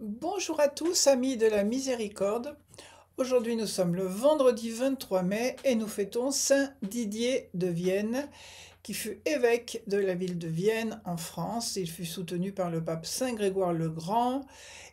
Bonjour à tous, amis de la miséricorde. Aujourd'hui, nous sommes le vendredi 23 mai et nous fêtons Saint Didier de Vienne, qui fut évêque de la ville de Vienne en France. Il fut soutenu par le pape Saint Grégoire le Grand.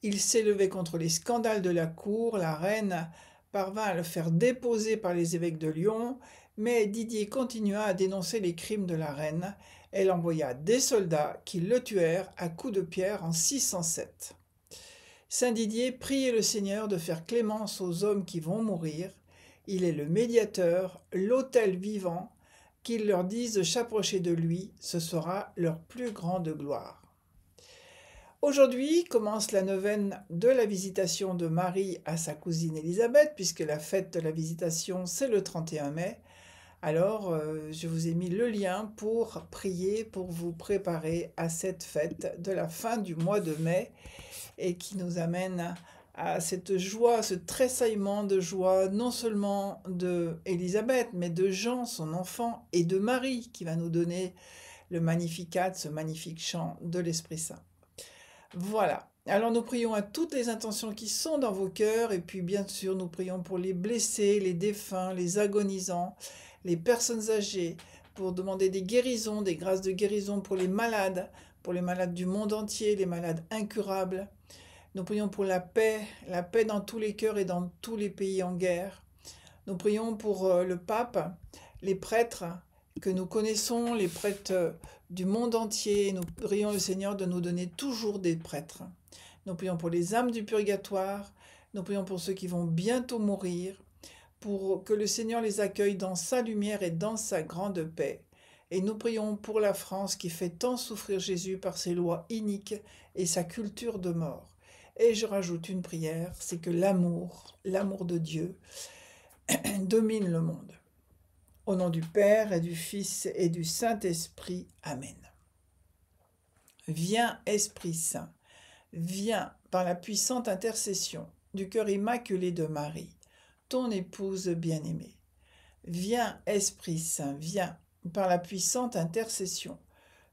Il s'élevait contre les scandales de la cour. La reine parvint à le faire déposer par les évêques de Lyon, mais Didier continua à dénoncer les crimes de la reine. Elle envoya des soldats qui le tuèrent à coups de pierre en 607. Saint Didier priait le Seigneur de faire clémence aux hommes qui vont mourir. Il est le médiateur, l'autel vivant, qu'il leur dise de s'approcher de lui, ce sera leur plus grande gloire. Aujourd'hui commence la neuvaine de la visitation de Marie à sa cousine Élisabeth, puisque la fête de la visitation c'est le 31 mai. Alors, je vous ai mis le lien pour prier, pour vous préparer à cette fête de la fin du mois de mai et qui nous amène à cette joie, ce tressaillement de joie, non seulement de Élisabeth, mais de Jean, son enfant, et de Marie, qui va nous donner le Magnificat, ce magnifique chant de l'Esprit Saint. Voilà. Alors nous prions à toutes les intentions qui sont dans vos cœurs, et puis bien sûr nous prions pour les blessés, les défunts, les agonisants, les personnes âgées, pour demander des guérisons, des grâces de guérison pour les malades du monde entier, les malades incurables. Nous prions pour la paix dans tous les cœurs et dans tous les pays en guerre. Nous prions pour le pape, les prêtres que nous connaissons, les prêtres du monde entier. Nous prions le Seigneur de nous donner toujours des prêtres. Nous prions pour les âmes du purgatoire. Nous prions pour ceux qui vont bientôt mourir, pour que le Seigneur les accueille dans sa lumière et dans sa grande paix. Et nous prions pour la France qui fait tant souffrir Jésus par ses lois iniques et sa culture de mort. Et je rajoute une prière, c'est que l'amour de Dieu, domine le monde. Au nom du Père et du Fils et du Saint-Esprit. Amen. Viens, Esprit Saint, viens par la puissante intercession du cœur immaculé de Marie, ton épouse bien-aimée. Viens, Esprit Saint, viens par la puissante intercession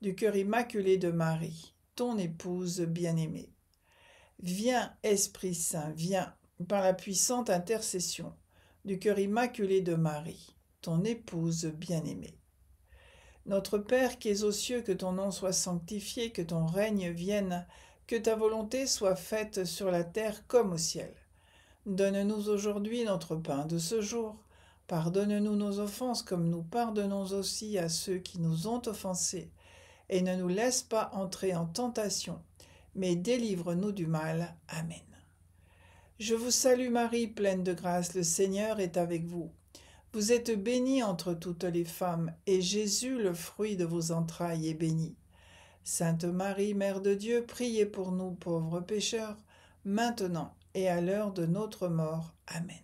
du cœur immaculé de Marie, ton épouse bien-aimée. Viens, Esprit Saint, viens par la puissante intercession du cœur immaculé de Marie, ton épouse bien-aimée. Notre Père qui es aux cieux, que ton nom soit sanctifié, que ton règne vienne, que ta volonté soit faite sur la terre comme au ciel. Donne-nous aujourd'hui notre pain de ce jour. Pardonne-nous nos offenses comme nous pardonnons aussi à ceux qui nous ont offensés. Et ne nous laisse pas entrer en tentation, mais délivre-nous du mal. Amen. Je vous salue Marie, pleine de grâce, le Seigneur est avec vous. Vous êtes bénie entre toutes les femmes, et Jésus, le fruit de vos entrailles, est béni. Sainte Marie, Mère de Dieu, priez pour nous pauvres pécheurs, maintenant et à l'heure de notre mort. Amen.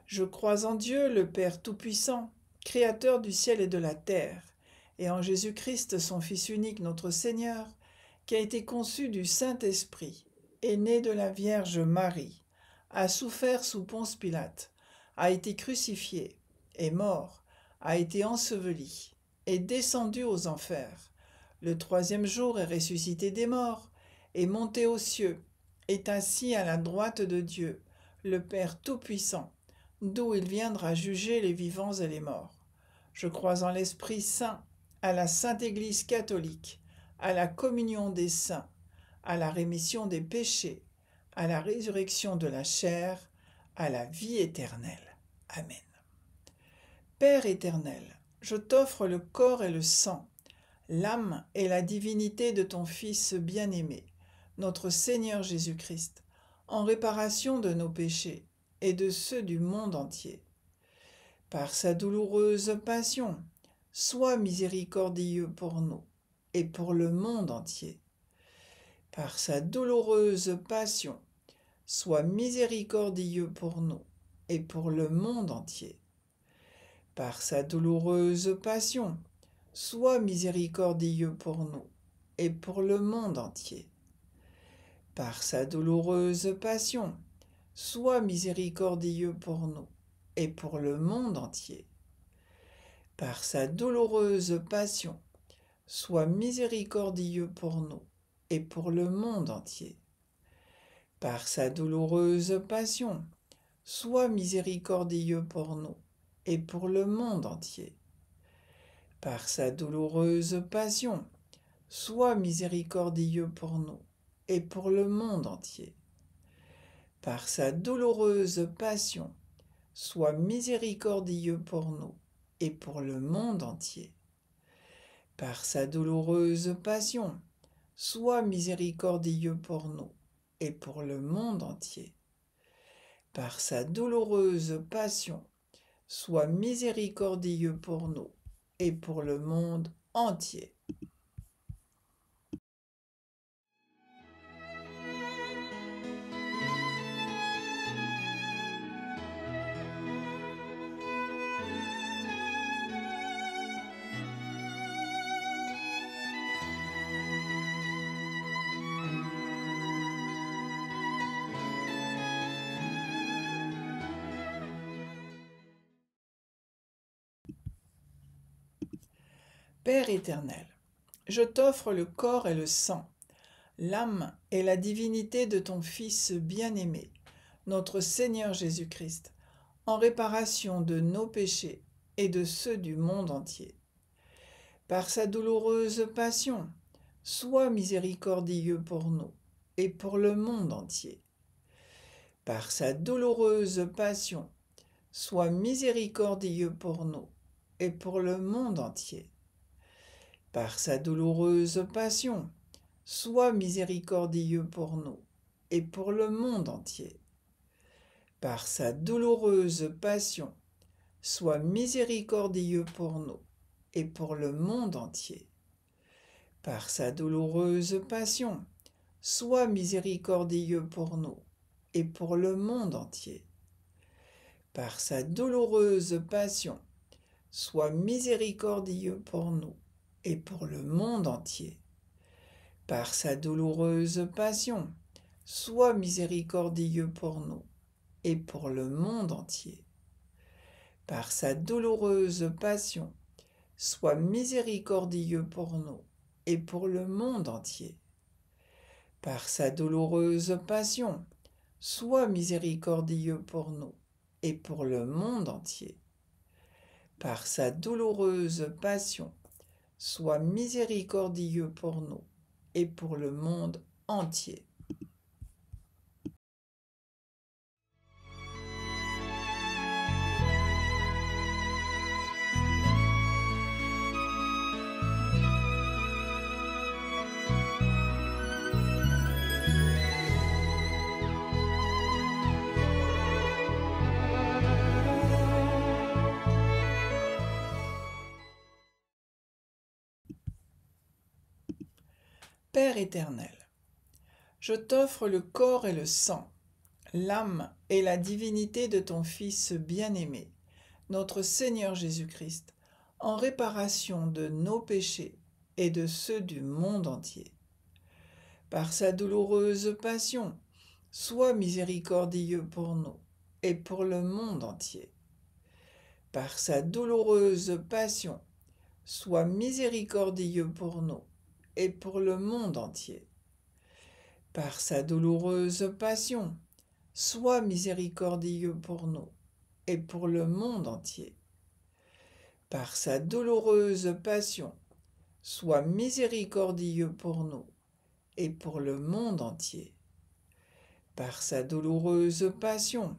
Je crois en Dieu, le Père Tout-Puissant, Créateur du ciel et de la terre, et en Jésus-Christ, son Fils unique, notre Seigneur, qui a été conçu du Saint-Esprit, est né de la Vierge Marie, a souffert sous Ponce Pilate, a été crucifié, est mort, a été enseveli, est descendu aux enfers. Le troisième jour est ressuscité des morts, est monté aux cieux, est assis à la droite de Dieu, le Père Tout-Puissant, d'où il viendra juger les vivants et les morts. Je crois en l'Esprit Saint, à la Sainte Église catholique, à la communion des saints, à la rémission des péchés, à la résurrection de la chair, à la vie éternelle. Amen. Père éternel, je t'offre le corps et le sang, l'âme et la divinité de ton Fils bien-aimé, notre Seigneur Jésus-Christ, en réparation de nos péchés et de ceux du monde entier. Par sa douloureuse passion, sois miséricordieux pour nous et pour le monde entier. Par sa douloureuse passion, sois miséricordieux pour nous et pour le monde entier. Par sa douloureuse passion, sois miséricordieux pour nous et pour le monde entier. Par sa douloureuse passion, sois miséricordieux pour nous et pour le monde entier. Par sa douloureuse passion, sois miséricordieux pour nous et pour le monde entier. par sa douloureuse passion, sois miséricordieux pour nous et pour le monde entier. Par sa douloureuse passion, sois miséricordieux pour nous et pour le monde entier. Par sa douloureuse passion, sois miséricordieux pour nous et pour le monde entier. Par sa douloureuse passion, sois miséricordieux pour nous et pour le monde entier. Par sa douloureuse passion, sois miséricordieux pour nous et pour le monde entier. Père éternel, je t'offre le corps et le sang, l'âme et la divinité de ton Fils bien-aimé, notre Seigneur Jésus-Christ, en réparation de nos péchés et de ceux du monde entier. Par sa douloureuse passion, sois miséricordieux pour nous et pour le monde entier. Par sa douloureuse passion, sois miséricordieux pour nous et pour le monde entier. Par sa douloureuse passion, sois miséricordieux pour nous et pour le monde entier. Par sa douloureuse passion, sois miséricordieux pour nous et pour le monde entier. Par sa douloureuse passion, sois miséricordieux pour nous et pour le monde entier. Par sa douloureuse passion, sois miséricordieux pour nous et pour le monde entier. Par sa douloureuse passion, sois miséricordieux pour nous et pour le monde entier. Par sa douloureuse passion, sois miséricordieux pour nous et pour le monde entier. Par sa douloureuse passion, sois miséricordieux pour nous et pour le monde entier. Par sa douloureuse passion, sois miséricordieux pour nous et pour le monde entier. Père éternel, je t'offre le corps et le sang, l'âme et la divinité de ton Fils bien-aimé, notre Seigneur Jésus-Christ, en réparation de nos péchés et de ceux du monde entier. Par sa douloureuse passion, sois miséricordieux pour nous et pour le monde entier. Par sa douloureuse passion, sois miséricordieux pour nous et pour le monde entier. Par sa douloureuse passion, sois miséricordieux pour nous et pour le monde entier. Par sa douloureuse passion, sois miséricordieux pour nous et pour le monde entier. Par sa douloureuse passion,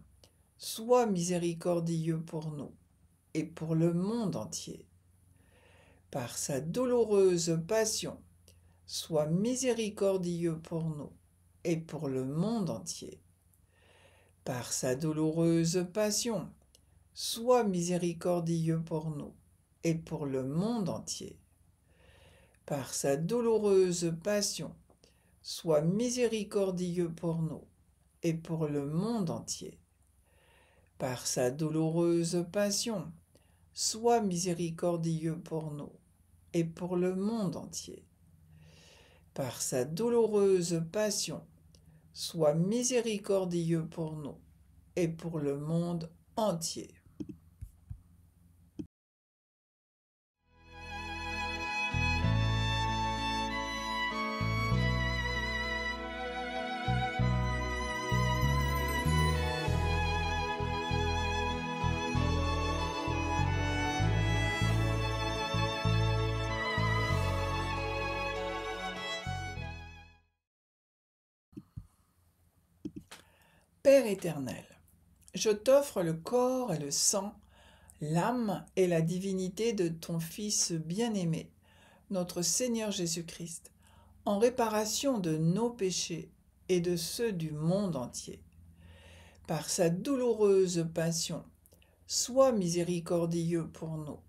sois miséricordieux pour nous et pour le monde entier. Par sa douloureuse passion, sois miséricordieux pour nous et pour le monde entier. Par sa douloureuse passion, sois miséricordieux pour nous et pour le monde entier. Par sa douloureuse passion, sois miséricordieux pour nous et pour le monde entier. Par sa douloureuse passion, sois miséricordieux pour nous et pour le monde entier. Par sa douloureuse passion, sois miséricordieux pour nous et pour le monde entier. Père éternel, je t'offre le corps et le sang, l'âme et la divinité de ton Fils bien-aimé, notre Seigneur Jésus-Christ, en réparation de nos péchés et de ceux du monde entier. Par sa douloureuse passion, sois miséricordieux pour nous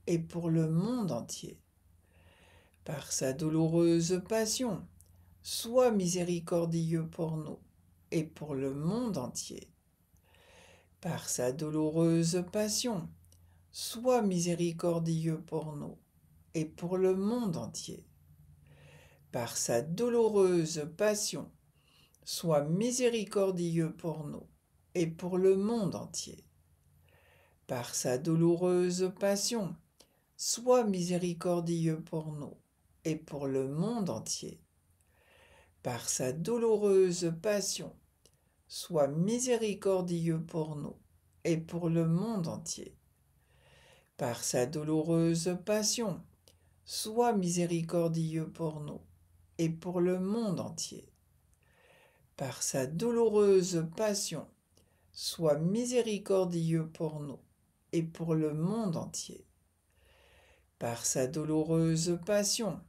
et pour le monde entier. Par sa douloureuse passion, sois miséricordieux pour nous et pour le monde entier. Par sa douloureuse passion, sois miséricordieux pour nous et pour le monde entier. Par sa douloureuse passion, sois miséricordieux pour nous et pour le monde entier. Par sa douloureuse passion, sois miséricordieux pour nous et pour le monde entier. Par sa douloureuse passion, sois miséricordieux pour nous et pour le monde entier. Par sa douloureuse passion, sois miséricordieux pour nous et pour le monde entier. Par sa douloureuse passion, sois miséricordieux pour nous et pour le monde entier. Par sa douloureuse passion,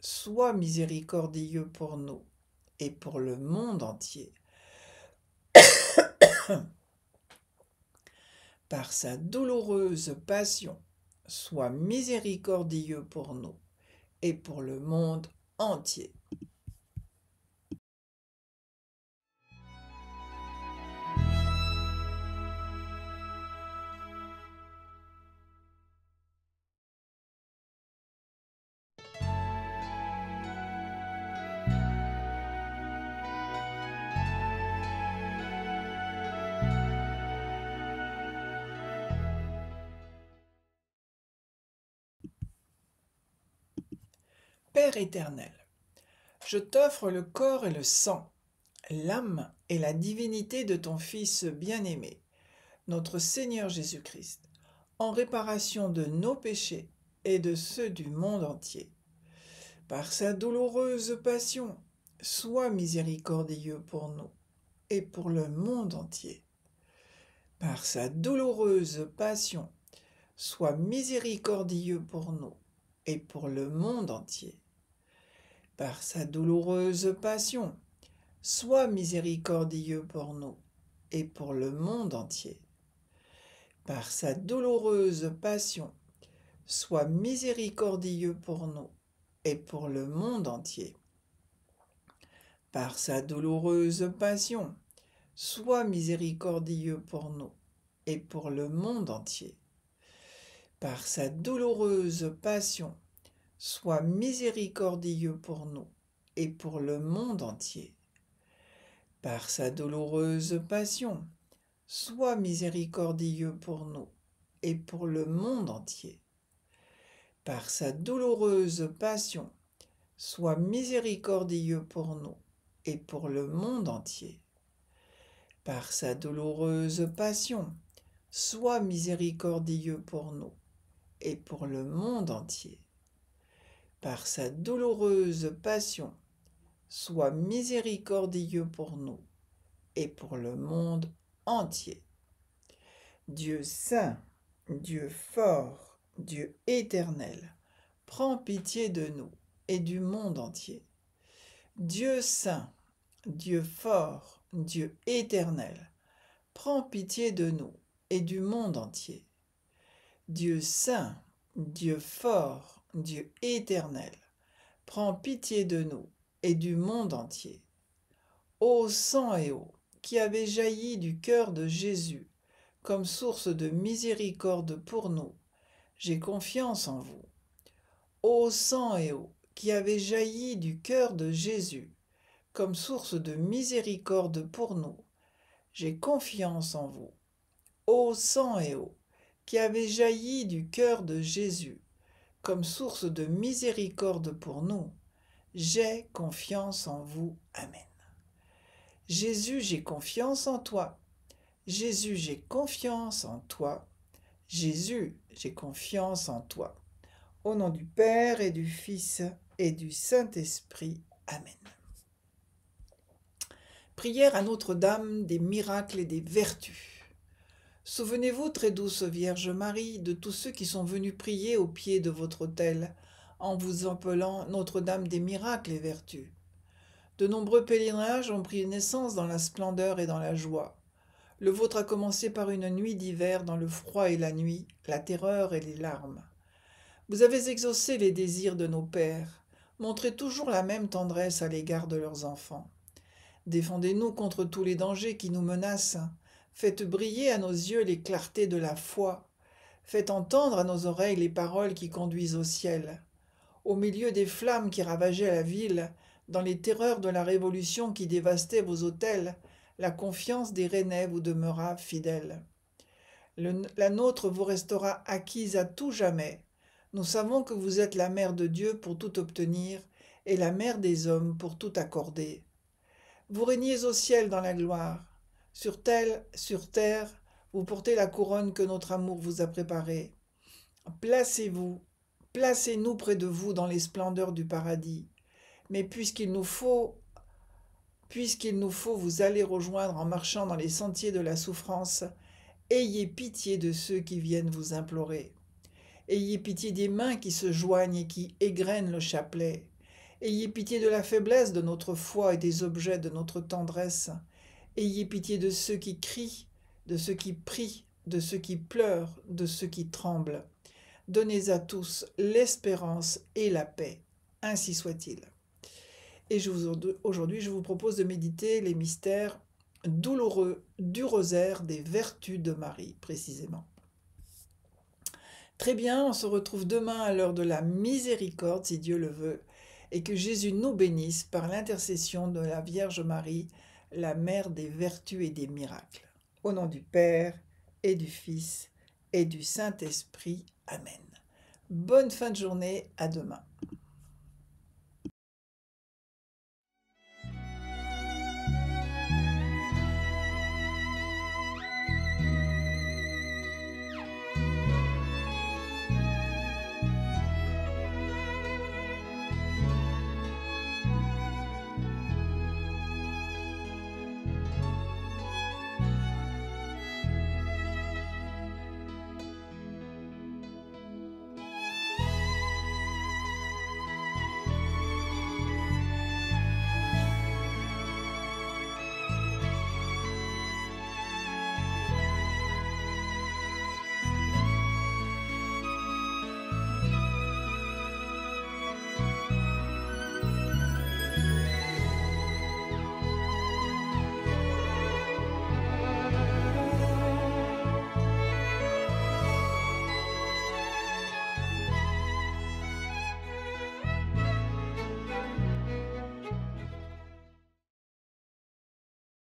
sois miséricordieux pour nous et pour le monde entier. Par sa douloureuse passion, sois miséricordieux pour nous et pour le monde entier. Père éternel, je t'offre le corps et le sang, l'âme et la divinité de ton Fils bien-aimé, notre Seigneur Jésus-Christ, en réparation de nos péchés et de ceux du monde entier. Par sa douloureuse passion, sois miséricordieux pour nous et pour le monde entier. Par sa douloureuse passion, sois miséricordieux pour nous et pour le monde entier. Par sa douloureuse passion, sois miséricordieux pour nous et pour le monde entier. Par sa douloureuse passion, sois miséricordieux pour nous et pour le monde entier. Par sa douloureuse passion, sois miséricordieux pour nous et pour le monde entier. Par sa douloureuse passion, sois miséricordieux pour nous et pour le monde entier. Par sa douloureuse passion, sois miséricordieux pour nous et pour le monde entier. Par sa douloureuse passion, sois miséricordieux pour nous et pour le monde entier. Par sa douloureuse passion, sois miséricordieux pour nous et pour le monde entier. Par sa douloureuse passion, sois miséricordieux pour nous et pour le monde entier. Dieu saint, Dieu fort, Dieu éternel, prends pitié de nous et du monde entier. Dieu saint, Dieu fort, Dieu éternel, prends pitié de nous et du monde entier. Dieu saint, Dieu fort, Dieu éternel, prends pitié de nous et du monde entier. Ô sang et eau, qui avez jailli du cœur de Jésus, comme source de miséricorde pour nous, j'ai confiance en vous. Ô sang et eau, qui avez jailli du cœur de Jésus, comme source de miséricorde pour nous, j'ai confiance en vous. Ô sang et eau, qui avez jailli du cœur de Jésus, comme source de miséricorde pour nous, j'ai confiance en vous. Amen. Jésus, j'ai confiance en toi. Jésus, j'ai confiance en toi. Jésus, j'ai confiance en toi. Au nom du Père et du Fils et du Saint-Esprit. Amen. Prière à Notre-Dame des miracles et des vertus. Souvenez-vous, très douce Vierge Marie, de tous ceux qui sont venus prier au pied de votre autel, en vous appelant Notre-Dame des miracles et vertus. De nombreux pèlerinages ont pris naissance dans la splendeur et dans la joie. Le vôtre a commencé par une nuit d'hiver dans le froid et la nuit, la terreur et les larmes. Vous avez exaucé les désirs de nos pères. Montrez toujours la même tendresse à l'égard de leurs enfants. Défendez-nous contre tous les dangers qui nous menacent. Faites briller à nos yeux les clartés de la foi. Faites entendre à nos oreilles les paroles qui conduisent au ciel. Au milieu des flammes qui ravageaient la ville, dans les terreurs de la révolution qui dévastait vos hôtels, la confiance des Rennais vous demeura fidèle. La nôtre vous restera acquise à tout jamais. Nous savons que vous êtes la mère de Dieu pour tout obtenir et la mère des hommes pour tout accorder. Vous régnez au ciel dans la gloire. Sur terre, vous portez la couronne que notre amour vous a préparée. Placez-vous, placez-nous près de vous dans les splendeurs du paradis. Mais puisqu'il nous faut vous aller rejoindre en marchant dans les sentiers de la souffrance, ayez pitié de ceux qui viennent vous implorer. Ayez pitié des mains qui se joignent et qui égrènent le chapelet. Ayez pitié de la faiblesse de notre foi et des objets de notre tendresse. Ayez pitié de ceux qui crient, de ceux qui prient, de ceux qui pleurent, de ceux qui tremblent. Donnez à tous l'espérance et la paix. Ainsi soit-il. Et aujourd'hui, je vous propose de méditer les mystères douloureux du rosaire des vertus de Marie, précisément. Très bien, on se retrouve demain à l'heure de la miséricorde, si Dieu le veut, et que Jésus nous bénisse par l'intercession de la Vierge Marie, la mère des vertus et des miracles. Au nom du Père, et du Fils, et du Saint-Esprit. Amen. Bonne fin de journée, à demain.